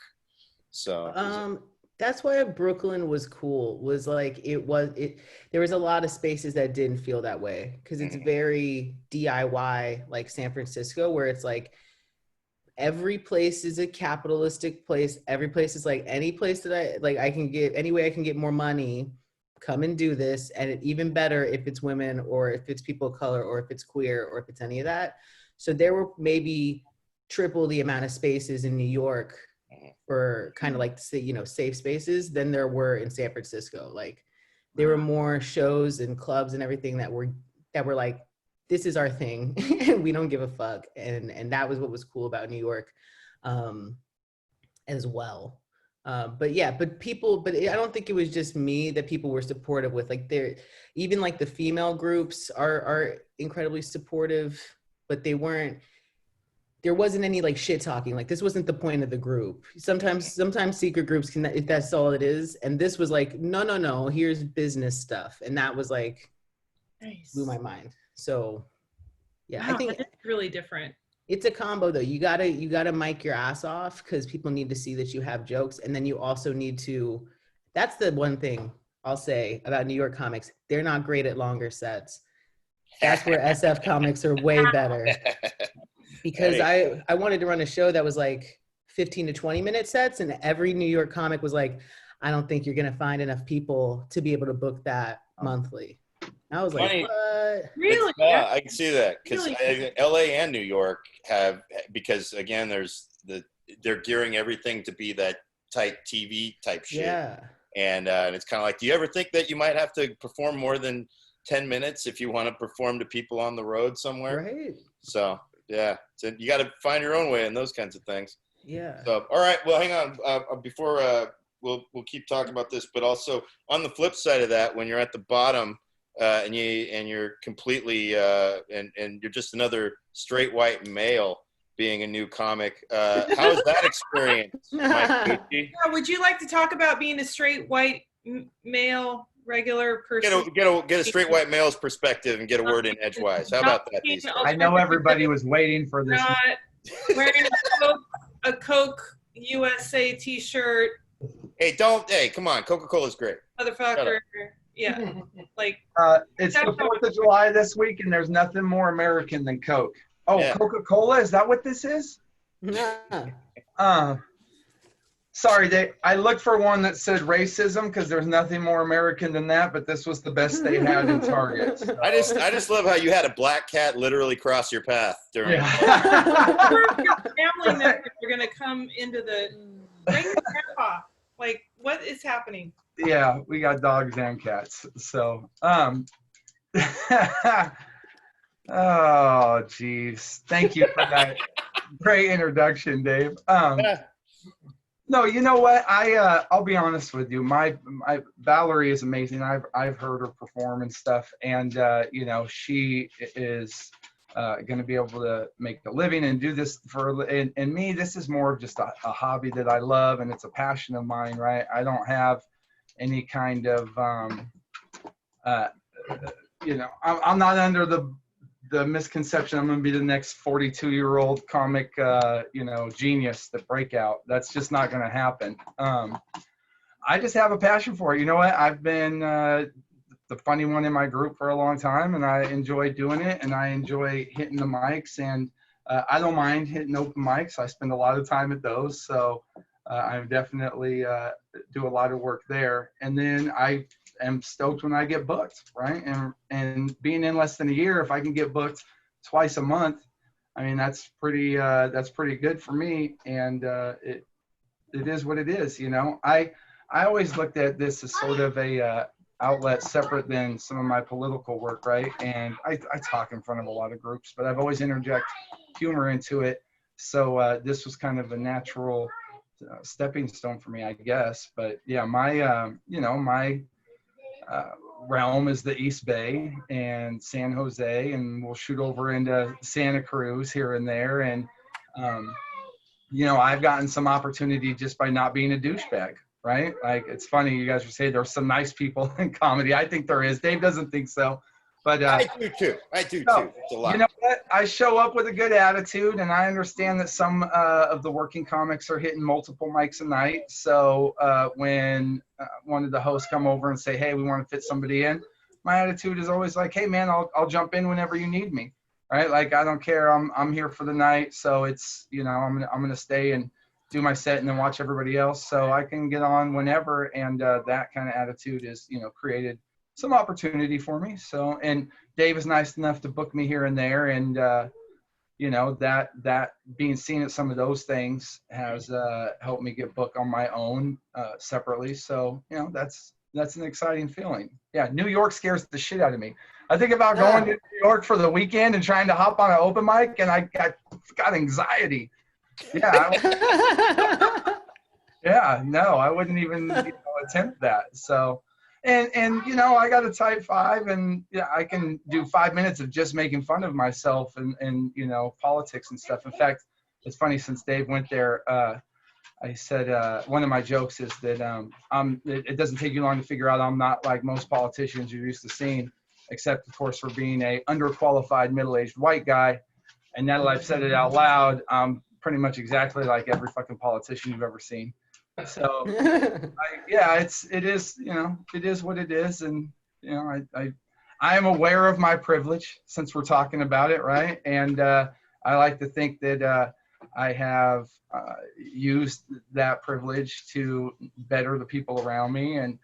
So That's why Brooklyn was cool. Was like there was a lot of spaces that didn't feel that way because it's very DIY, like San Francisco, where it's like every place is a capitalistic place. Every place is like any place that I can get any way I can get more money. Come and do this, and even better if it's women or if it's people of color or if it's queer or if it's any of that. So there were maybe triple the amount of spaces in New York for kind of like, you know, safe spaces than there were in San Francisco. Like there were more shows and clubs and everything that were like, this is our thing and we don't give a fuck. And that was what was cool about New York as well. But I don't think it was just me that people were supportive with. Like even like the female groups are incredibly supportive, but there wasn't any like shit talking. Like this wasn't the point of the group. Sometimes secret groups can, if that's all it is. And this was like, no, here's business stuff. And that was like, nice. blew my mind. So yeah, Wow, I think it's really different. it's a combo though. You gotta mic your ass off because people need to see that you have jokes. And then you also need to, that's the one thing I'll say about New York comics. They're not great at longer sets. That's where SF comics are way better. Because I wanted to run a show that was like 15 to 20 minute sets, and every New York comic was like, I don't think you're gonna find enough people to be able to book that monthly. I was like, what? Really? Yeah, I can see that because Really? LA and New York have, because again, they're gearing everything to be that tight TV type shit. Yeah. And it's kind of like, do you ever think that you might have to perform more than 10 minutes if you want to perform to people on the road somewhere? Right. So yeah, so you got to find your own way in those kinds of things. Yeah. So all right, well, hang on. Before we'll keep talking about this, but also on the flip side of that, when you're at the bottom and you're completely and you're just another straight white male being a new comic, how is that experience, Mike Bucci? Yeah, would you like to talk about being a straight white male regular person? Get a straight white male's perspective and get a word in edgewise. How about that? These days? I know everybody was waiting for this. Not wearing a Coke USA t-shirt, Hey, come on. Coca-Cola's great. motherfucker. Yeah, like It's the 4th of July this week, and there's nothing more American than Coke. Oh, Yeah. Coca-Cola? Is that what this is? Sorry, I looked for one that said racism because there's nothing more American than that, but this was the best they had in Target. So. I just love how you had a black cat literally cross your path during. Yeah. family members are gonna come into the bring your grandpa. Like, what is happening? Yeah, we got dogs and cats. So, oh, geez. Thank you for that great introduction, Dave. No, you know what? I'll be honest with you. My Valerie is amazing. I've heard her perform and stuff, and you know, she is going to be able to make a living and do this for. And me, this is more of just a hobby that I love, and it's a passion of mine. Right? I don't have any kind of you know, I'm not under the misconception I'm going to be the next 42-year-old comic, you know, genius, the breakout. That's just not going to happen. I just have a passion for it. You know what? I've been the funny one in my group for a long time, and I enjoy doing it, and I enjoy hitting the mics, and I don't mind hitting open mics. I spend a lot of time at those, so I definitely do a lot of work there. And then I am stoked when I get booked, right? And being in less than a year, if I can get booked twice a month, I mean, that's pretty good for me. And it is what it is, you know. I always looked at this as sort of a outlet separate than some of my political work, right? And I talk in front of a lot of groups, but I've always interject humor into it. So this was kind of a natural stepping stone for me, I guess. But yeah, my you know, my realm is the East Bay and San Jose, and we'll shoot over into Santa Cruz here and there. And you know, I've gotten some opportunity just by not being a douchebag, right? Like, it's funny, you guys are saying there's some nice people in comedy. I think there is. Dave doesn't think so, but I do too. It's a lot. You know what? I show up with a good attitude, and I understand that some of the working comics are hitting multiple mics a night. So when one of the hosts come over and say, "Hey, we want to fit somebody in," my attitude is always like, "Hey, man, I'll jump in whenever you need me." Right? Like, I don't care. I'm here for the night, so it's, you know, I'm gonna stay and do my set and then watch everybody else, so I can get on whenever. And that kind of attitude is, you know, created some opportunity for me. So, and Dave is nice enough to book me here and there, and you know, that being seen at some of those things has helped me get booked on my own separately. So, you know, that's an exciting feeling. Yeah, New York scares the shit out of me. I think about going to New York for the weekend and trying to hop on an open mic, and I got anxiety. Yeah. Yeah, no, I wouldn't even, you know, attempt that. So, and you know, I got a type 5, and yeah, I can do 5 minutes of just making fun of myself and you know, politics and stuff. In fact, it's funny, since Dave went there, I said one of my jokes is that it doesn't take you long to figure out I'm not like most politicians you're used to seeing, except of course for being a underqualified middle-aged white guy. And now that I've said it out loud, I'm pretty much exactly like every fucking politician you've ever seen. So yeah, it is, you know, it is what it is. And, you know, I am aware of my privilege, since we're talking about it, right? And I like to think that I have used that privilege to better the people around me, and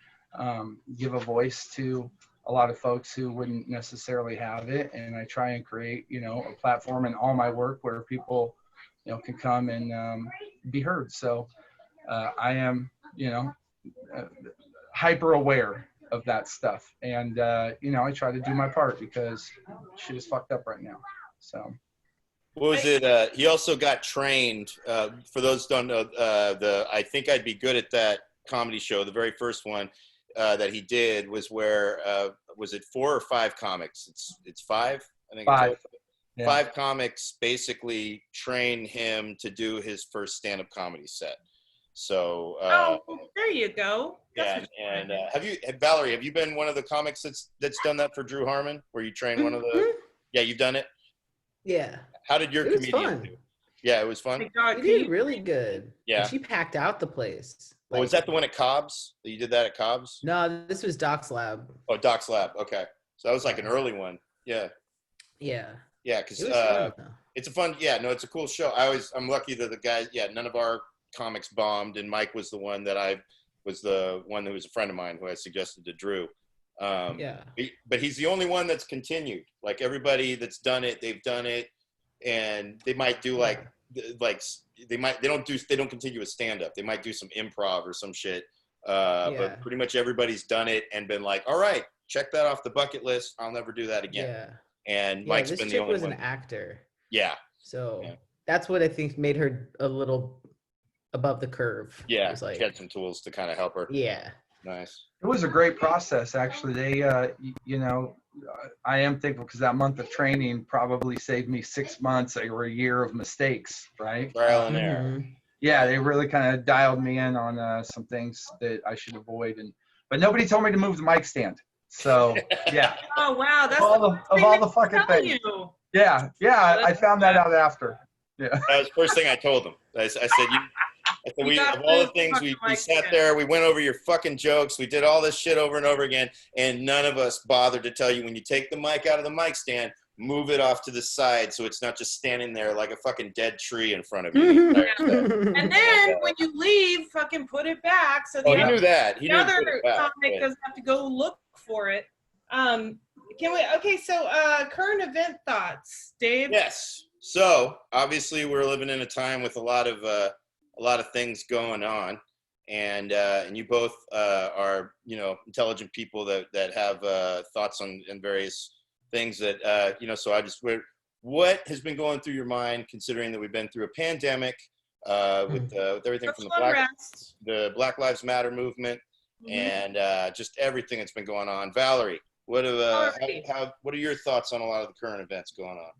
give a voice to a lot of folks who wouldn't necessarily have it. And I try and create, you know, a platform in all my work where people, you know, can come and be heard. So I am, you know, hyper aware of that stuff. And, you know, I try to do my part because shit is fucked up right now. So. What was it? He also got trained, for those who don't know, I Think I'd Be Good at That comedy show, the very first one that he did was where, was it 4 or 5 comics? It's 5, I think. 5. Yeah. 5 comics basically trained him to do his first stand-up comedy set. So there you go. Yeah, and Valerie, have you been one of the comics that's done that for Drew Harmon, where you train one of the? Yeah, you've done it. Yeah. How did your comedian do? Yeah, it was fun. Oh my God, He did really good. Yeah. And she packed out the place. Oh, was that the one at Cobb's? You did that at Cobb's? No, this was Doc's Lab. Oh, Doc's Lab. Okay. So that was like an early one. Yeah. Yeah. Yeah, because It was fun, though. it's a fun, yeah, no, it's a cool show. I'm lucky that the guys, yeah, none of our comics bombed, and Mike was the one that was the one who was a friend of mine who I suggested to Drew. Yeah. But he's the only one that's continued. Like everybody that's done it, they've done it, and they might do they don't continue with stand up. They might do some improv or some shit. But pretty much everybody's done it and been like, all right, check that off the bucket list. I'll never do that again. Yeah. And Mike's this been the chick only was one. an actor. Yeah. So that's what I think made her a little above the curve. Yeah. It was like, she had some tools to kind of help her. yeah. Nice. It was a great process, actually. They, you know, I am thankful because that month of training probably saved me 6 months or a year of mistakes, right? Trial and error. Mhm. Yeah, they really kind of dialed me in on some things that I should avoid, but nobody told me to move the mic stand. So yeah, Oh wow, that's of all the fucking telling things. you. Yeah, I found that out after. Yeah. That was the first thing I told him. I said, of all the things we sat there, we went over your fucking jokes, we did all this shit over and over again, and none of us bothered to tell you when you take the mic out of the mic stand, move it off to the side so it's not just standing there like a fucking dead tree in front of you. And then when you leave, fucking put it back so the he knew that. He the knew other put it back. comic doesn't have to go look for it. So current event thoughts, Dave? Yes. So obviously we're living in a time with a lot of things going on, and you both are, you know, intelligent people that have thoughts on various things that so what has been going through your mind, considering that we've been through a pandemic with everything from the Black Lives Matter movement and just everything that's been going on. Valerie, what are your thoughts on a lot of the current events going on?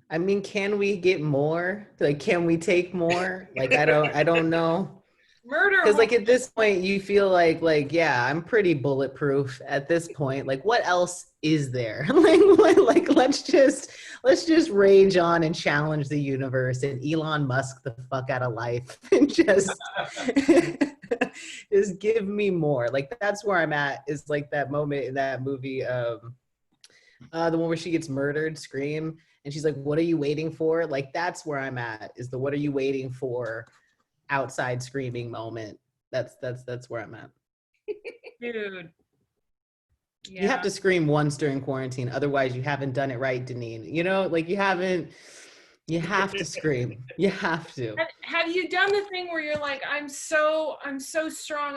I mean, can we get more? Like, can we take more? Like, I don't know. Murder. Because like at this point you feel like, yeah, I'm pretty bulletproof at this point. Like, what else is there? like let's just rage on and challenge the universe and Elon Musk the fuck out of life and just just give me more. Like, that's where I'm at, is like that moment in that movie, the one where she gets murdered, Scream, and she's like, what are you waiting for? Like, that's where I'm at, is the what are you waiting for outside screaming moment. That's where I'm at. Dude. Yeah. You have to scream once during quarantine, otherwise you haven't done it right, Deneen. You know, like you have to scream. You have to. Have you done the thing where you're like, I'm so strong,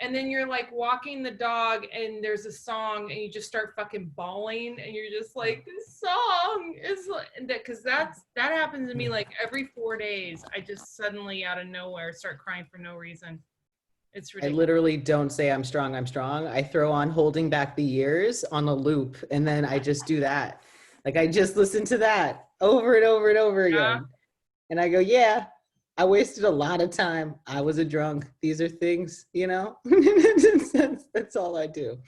and then you're like walking the dog and there's a song and you just start fucking bawling and you're just like, this song is like, because that happens to me like every 4 days. I just suddenly out of nowhere start crying for no reason. It's ridiculous. I literally don't say I'm strong. I throw on Holding Back the Years on a loop, and then I just do that. Like, I just listen to that over and over and over again. And I go, yeah, I wasted a lot of time. I was a drunk. These are things, you know? That's all I do.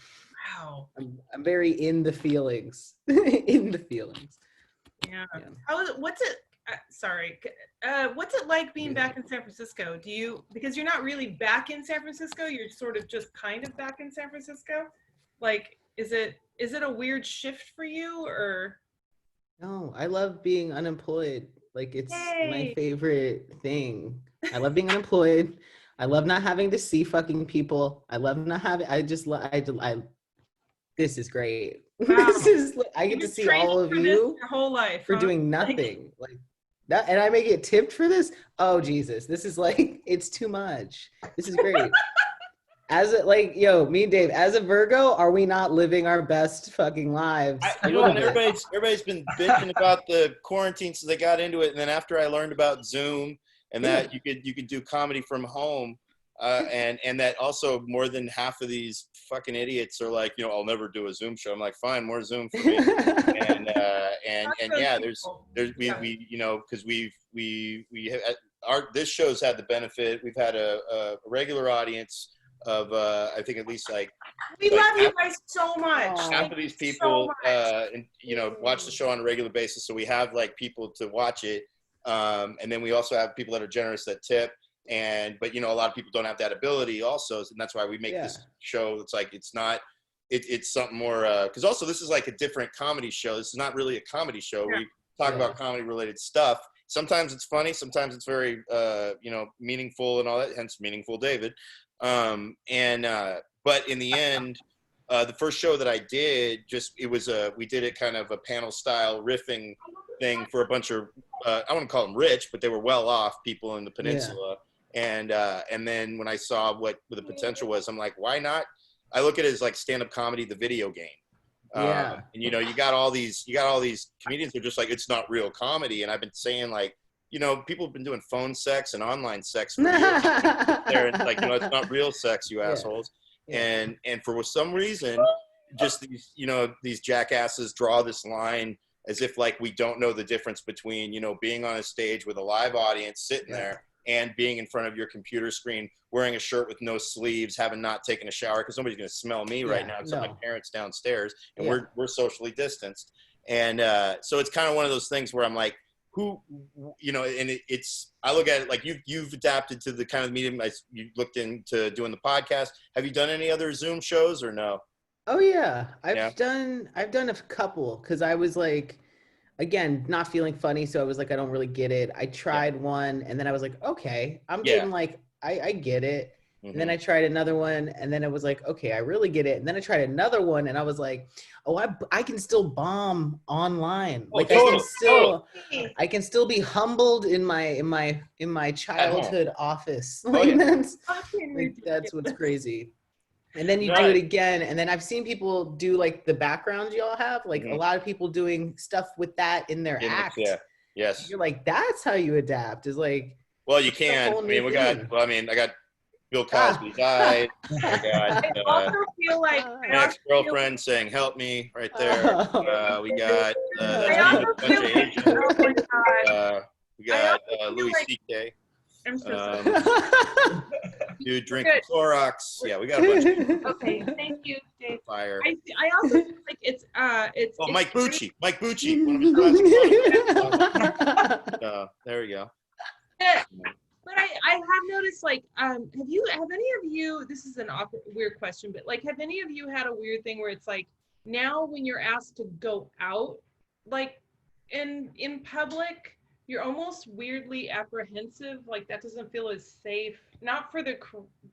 Wow. I'm very in the feelings. In the feelings. Yeah. What's it like being back in San Francisco? Because you're not really back in San Francisco, you're sort of just kind of back in San Francisco. Like, is it a weird shift for you, or? No, I love being unemployed. Like, it's my favorite thing. I love being unemployed. I love not having to see fucking people. I love not having, this is great. Wow. I get to see all of you your whole life for doing nothing. Like that, and I may get tipped for this. Oh Jesus, this is like, it's too much. This is great. Me and Dave, as a Virgo, are we not living our best fucking lives? Everybody's been bitching about the quarantine since they got into it, and then after I learned about Zoom and that you could do comedy from home, and that also more than half of these fucking idiots are like, I'll never do a Zoom show. I'm like, fine, more Zoom for me. and yeah, because this show's had the benefit. We've had a regular audience of I think at least we love you guys so much. Half of these people watch the show on a regular basis, so we have like people to watch it, and then we also have people that are generous that tip, but a lot of people don't have that ability also, and that's why we make this show. It's like it's not. It's something more because also this is like a different comedy show. This is not really a comedy show. We talk about comedy related stuff. Sometimes it's funny, sometimes it's very meaningful and all that, hence Meaningful David. But in the end, the first show that I did, we did it kind of a panel style riffing thing for a bunch of I wouldn't call them rich, but they were well off people in the peninsula. And then when I saw what the potential was, I'm like, why not? I look at it as like stand-up comedy, the video game. And you got all these comedians who are just like, it's not real comedy. And I've been saying like, people have been doing phone sex and online sex for years. They're like, it's not real sex, you assholes. And for some reason, just these jackasses draw this line as if like we don't know the difference between, being on a stage with a live audience sitting there and being in front of your computer screen, wearing a shirt with no sleeves, having not taken a shower, because somebody's going to smell me right now, except my parents downstairs, and we're socially distanced. And so it's kind of one of those things where I'm like, who, and I look at it like you've adapted to the kind of medium. You looked into doing the podcast. Have you done any other Zoom shows or no? Oh yeah, I've done a couple, because I was like, again, not feeling funny, so I was like, I don't really get it. I tried one, and then I was like, okay, I'm getting like, I get it. And then I tried another one, and then it was like, okay, I really get it. And then I tried another one, and I was like, oh, I can still bomb online. Like I can still be humbled in my childhood office. Like, that's what's crazy. And then you do it again, and then I've seen people do like the backgrounds y'all have, like a lot of people doing stuff with that in their act. Yes. You're like, that's how you adapt. Is like, well, you can. I mean, I got Bill Cosby's Eye. I also feel like my ex-girlfriend saying "Help me" right there. We got we got Louis C.K. I'm so sorry. Dude, drinking Clorox. Yeah, we got a bunch of Okay, thank you, Dave. Fire. I also feel like it's Mike Bucci. Mike Bucci. One of his friends. There we go. But I have noticed, like, have any of you, this is an weird question, but like, have any of you had a weird thing where it's like, now when you're asked to go out, like in public, you're almost weirdly apprehensive, like that doesn't feel as safe, not for the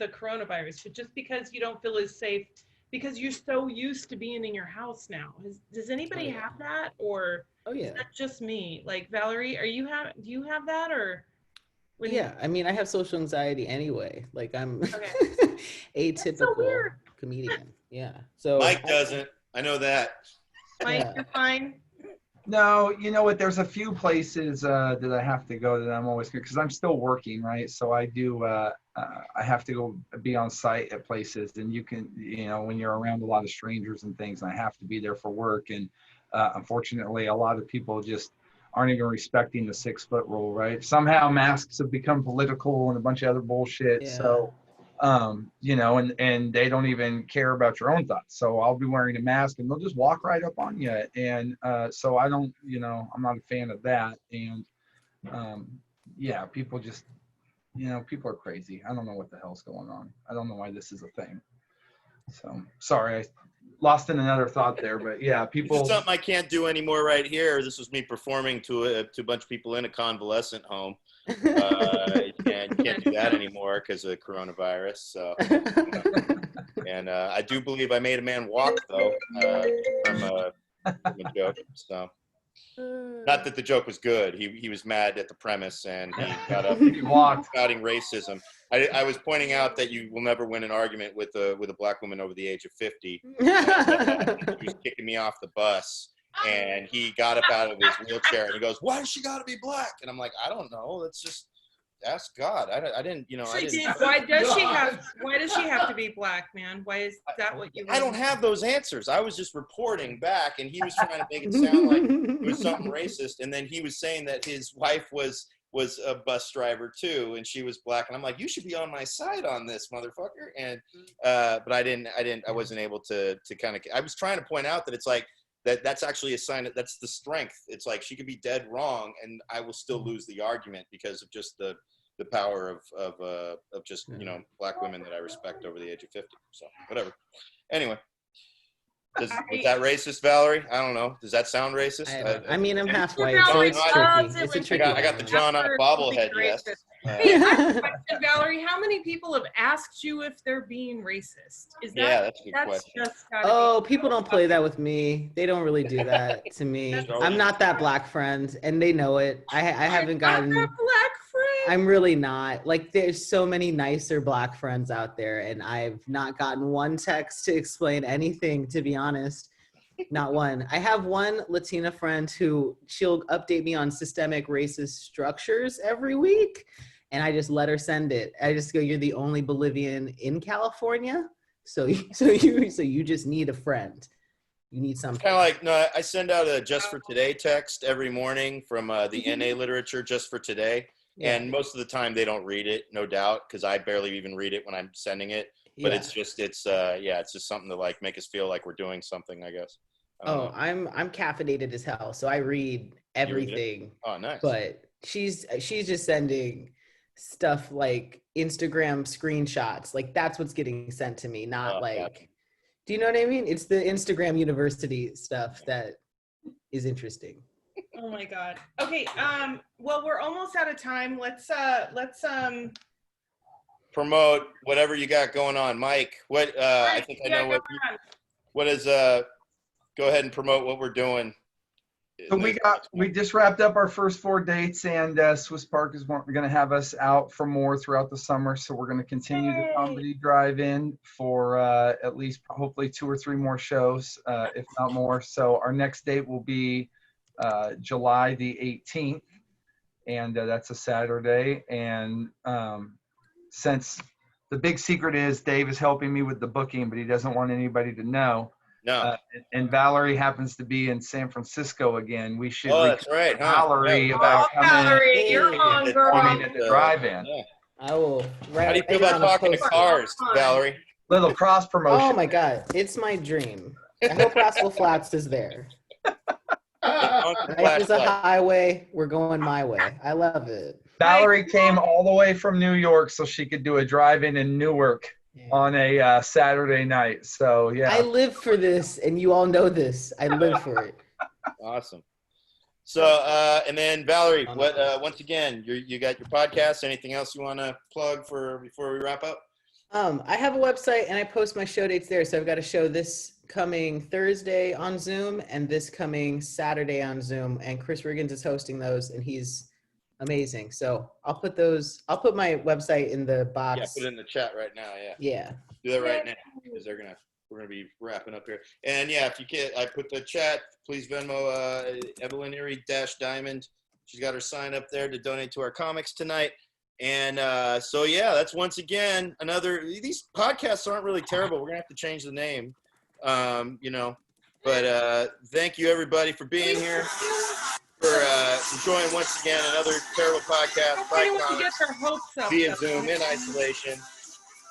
coronavirus, but just because you don't feel as safe because you're so used to being in your house now. Does anybody have that, or is that just me? Like, Valerie, do you have that, or? I mean, I have social anxiety anyway. Like, I'm atypical comedian. Yeah. So Mike doesn't. I know that. Mike, you're fine. No, you know what? There's a few places that I have to go that I'm always good, because I'm still working, right? So I do. I have to go be on site at places, and you can, when you're around a lot of strangers and things, I have to be there for work. And unfortunately, a lot of people just aren't even respecting the 6-foot rule, right? Somehow masks have become political and a bunch of other bullshit. Yeah. So, and they don't even care about your own thoughts. So I'll be wearing a mask and they'll just walk right up on you. And so I don't, I'm not a fan of that. And people just, people are crazy. I don't know what the hell's going on. I don't know why this is a thing. So sorry, I lost in another thought there, but people. This is something I can't do anymore right here. This was me performing to a bunch of people in a convalescent home. And you can't do that anymore because of coronavirus. So, and I do believe I made a man walk though from a joke. So, not that the joke was good. He was mad at the premise and he got up shouting racism. I was pointing out that you will never win an argument with a black woman over the age of 50. He was kicking me off the bus. And he got up out of his wheelchair and he goes, "Why does she got to be black?" And I'm like, "I don't know. Let's just ask God." I didn't. Why does she have to be black, man? Why is that what you? I don't have those answers. I was just reporting back, and he was trying to make it sound like it was something racist. And then he was saying that his wife was a bus driver too, and she was black. And I'm like, you should be on my side on this, motherfucker. And but I wasn't able to kind of. I was trying to point out that it's like, that's actually a sign that's the strength. It's like she could be dead wrong and I will still lose the argument because of just the power of just, you know, black women that I respect over the age of 50. So whatever. Anyway. Was that racist, Valerie? I don't know. Does that sound racist? I mean, I'm half white, Valerie so it's loves tricky. it It's a when tricky I got the balance. John on a bobblehead, yes. Hey, I have a question, Valerie. How many people have asked you if they're being racist? Is that Yeah, that's a good question. just gotta Oh, be people don't play that with me. They don't really do that to me. I'm not that black friend, and they know it. I haven't gotten. Not that black friend. I'm really not. Like, there's so many nicer black friends out there, and I've not gotten one text to explain anything, to be honest. Not one. I have one Latina friend who she'll update me on systemic racist structures every week, and I just let her send it. I just go, "You're the only Bolivian in California, so you just need a friend. You need something." Kind of like, no, I send out a Just for Today text every morning from the NA literature Just for Today. Yeah. And most of the time they don't read it, no doubt, because I barely even read it when I'm sending it. But Yeah. it's just something to like make us feel like we're doing something, I guess. Oh, I'm caffeinated as hell, so I read everything. Oh, nice. But she's just sending stuff like Instagram screenshots. Like, that's what's getting sent to me, not like, gotcha. do you know what I mean? It's the Instagram university stuff that is interesting. Oh my God. Okay. Well, we're almost out of time. Let's Promote whatever you got going on, Mike. What I think I know what is go ahead and promote what we're doing. So we just wrapped up our first 4 dates, and Swiss Park is going to have us out for more throughout the summer. So we're going to continue the comedy drive-in for at least hopefully 2 or 3 more shows, if not more. So our next date will be July the 18th, and that's a Saturday. And since the big secret is Dave is helping me with the booking, but he doesn't want anybody to know. No. And Valerie happens to be in San Francisco again. We should that's right. Valerie Yeah. about Valerie, you're on, girl. coming at the drive-in. Yeah. I will. How do you feel about talking to cars, Valerie? Little cross promotion. Oh my God, it's my dream. I hope Rascal Flats is there. Life is a highway. We're going my way. I love it. Valerie came all the way from New York so she could do a drive-in in Newark on a Saturday night. So yeah, I live for this, and you all know this. I live for it. Awesome. So and then Valerie, what once again, you got your podcast. Anything else you want to plug before we wrap up? I have a website, and I post my show dates there. So I've got a show this coming Thursday on Zoom and this coming Saturday on Zoom. And Chris Riggins is hosting those, and he's amazing. So I'll put my website in the box. Yeah, put it in the chat right now. Yeah. Yeah. Do that right now because we're gonna be wrapping up here. And yeah, if you can, I put the chat. Please Venmo Evelyn Eerie -Diamond. She's got her sign up there to donate to our comics tonight. And so yeah, that's once again these podcasts aren't really terrible. We're gonna have to change the name, but thank you everybody for being here, for enjoying once again another terrible podcast via Zoom in isolation.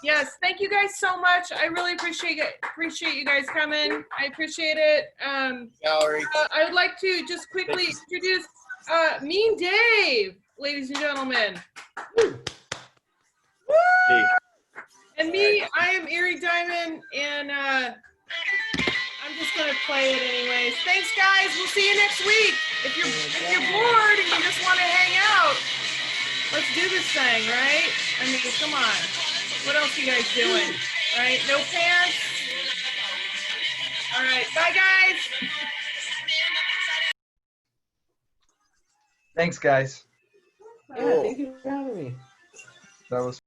Yes, thank you guys so much. I really appreciate you guys coming. I appreciate it. Valerie, I would like to just quickly introduce Mean Dave, ladies and gentlemen. Woo! And me, I am Eerie Diamond, and I'm just gonna play it anyways. Thanks, guys. We'll see you next week. If you're bored and you just want to hang out, let's do this thing, right? I mean, come on. What else you guys doing? Right? No pants? All right. Bye, guys. Thanks, guys. Yeah, thank you for having me. That was